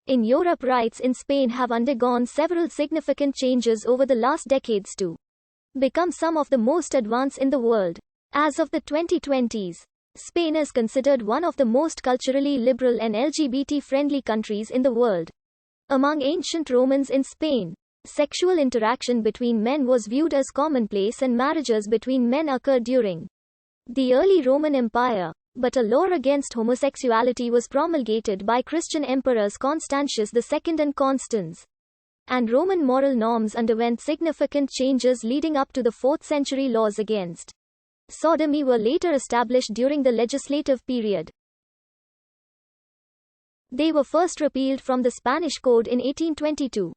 in Europe, rights in Spain have undergone several significant changes over the last decades to become some of the most advanced in the world. As of the 2020s, Spain is considered one of the most culturally liberal and LGBT-friendly countries in the world. Among ancient Romans in Spain, sexual interaction between men was viewed as commonplace and marriages between men occurred during the early Roman Empire, but a law against homosexuality was promulgated by Christian emperors Constantius II and Constans. And Roman moral norms underwent significant changes leading up to the 4th century. Laws against sodomy were later established during the legislative period. They were first repealed from the Spanish Code in 1822,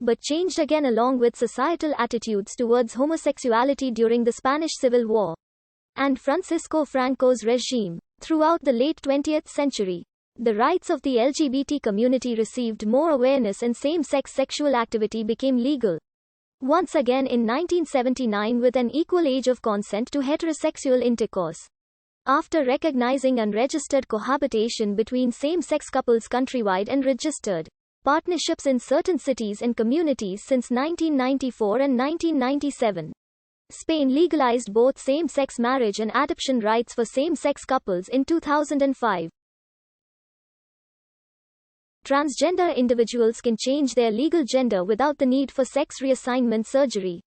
but changed again along with societal attitudes towards homosexuality during the Spanish Civil War and Francisco Franco's regime. Throughout the late 20th century, the rights of the LGBT community received more awareness and same-sex sexual activity became legal once again in 1979 with an equal age of consent to heterosexual intercourse. After recognizing unregistered cohabitation between same-sex couples countrywide and registered partnerships in certain cities and communities since 1994 and 1997. Spain legalized both same-sex marriage and adoption rights for same-sex couples in 2005. Transgender individuals can change their legal gender without the need for sex reassignment surgery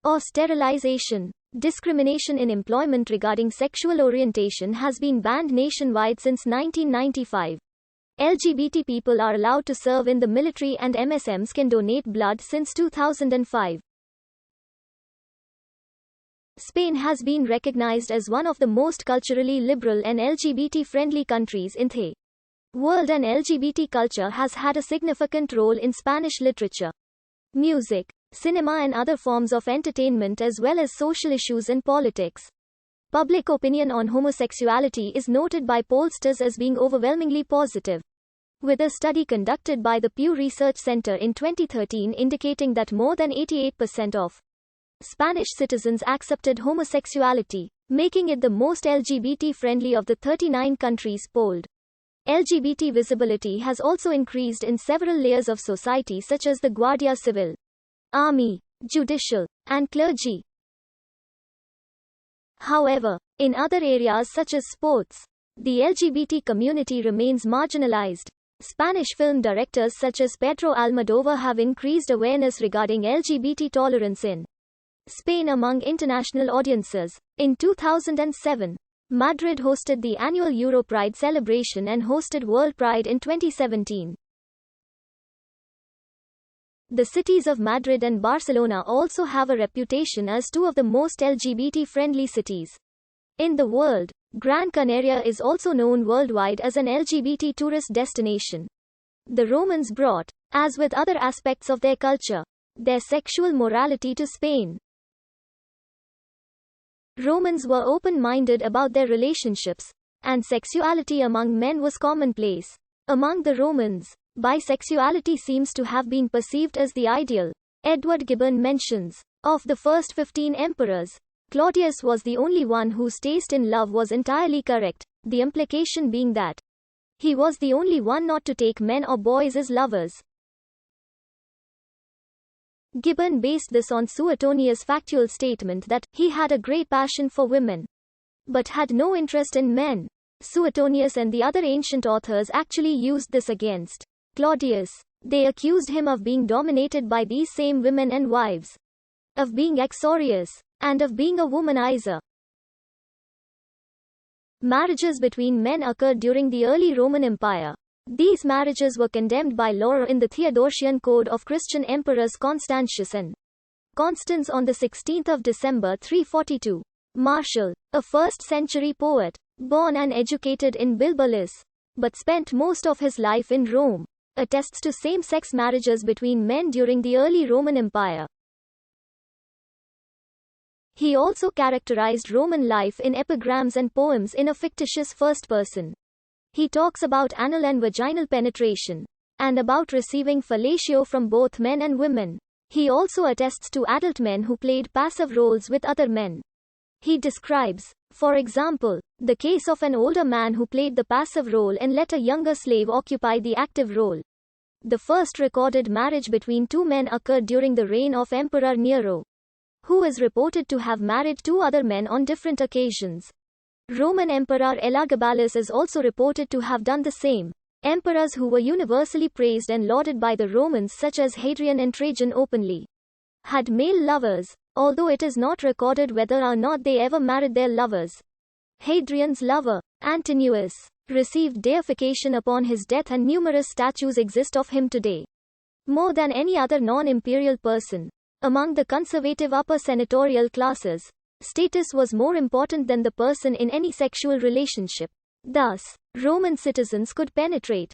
or sterilization. Discrimination in employment regarding sexual orientation has been banned nationwide since 1995. LGBT people are allowed to serve in the military and MSMs can donate blood since 2005. Spain has been recognized as one of the most culturally liberal and LGBT-friendly countries in the world, and LGBT culture has had a significant role in Spanish literature, music, cinema and other forms of entertainment as well as social issues and politics. Public opinion on homosexuality is noted by pollsters as being overwhelmingly positive, with a study conducted by the Pew Research Center in 2013 indicating that more than 88% of Spanish citizens accepted homosexuality, making it the most LGBT-friendly of the 39 countries polled. LGBT visibility has also increased in several layers of society such as the Guardia Civil, army, judicial, and clergy. However, in other areas such as sports, the LGBT community remains marginalized. Spanish film directors such as Pedro Almodóvar have increased awareness regarding LGBT tolerance in Spain among international audiences. In 2007, Madrid hosted the annual Europride celebration and hosted World Pride in 2017. The cities of Madrid and Barcelona also have a reputation as two of the most LGBT-friendly cities in the world. Gran Canaria is also known worldwide as an LGBT tourist destination. The Romans brought, as with other aspects of their culture, their sexual morality to Spain. Romans were open-minded about their relationships, and sexuality among men was commonplace. Among the Romans, bisexuality seems to have been perceived as the ideal. Edward Gibbon mentions, of the first 15 emperors, Claudius was the only one whose taste in love was entirely correct, the implication being that he was the only one not to take men or boys as lovers. Gibbon based this on Suetonius' factual statement that he had a great passion for women, but had no interest in men. Suetonius and the other ancient authors actually used this against Claudius. They accused him of being dominated by these same women and wives, of being uxorious, and of being a womanizer. Marriages between men occurred during the early Roman Empire. These marriages were condemned by law in the Theodosian Code of Christian emperors Constantius and Constans on 16 December 342. Martial, a 1st-century poet, born and educated in Bilbalis, but spent most of his life in Rome, attests to same-sex marriages between men during the early Roman Empire. He also characterized Roman life in epigrams and poems in a fictitious first person. He talks about anal and vaginal penetration, and about receiving fellatio from both men and women. He also attests to adult men who played passive roles with other men. He describes, for example, the case of an older man who played the passive role and let a younger slave occupy the active role. The first recorded marriage between two men occurred during the reign of Emperor Nero, who is reported to have married two other men on different occasions. Roman Emperor Elagabalus is also reported to have done the same. Emperors who were universally praised and lauded by the Romans, such as Hadrian and Trajan, openly had male lovers, although it is not recorded whether or not they ever married their lovers. Hadrian's lover, Antinous, received deification upon his death, and numerous statues exist of him today. More than any other non-imperial person among the conservative upper senatorial classes, status was more important than the person in any sexual relationship. Thus, Roman citizens could penetrate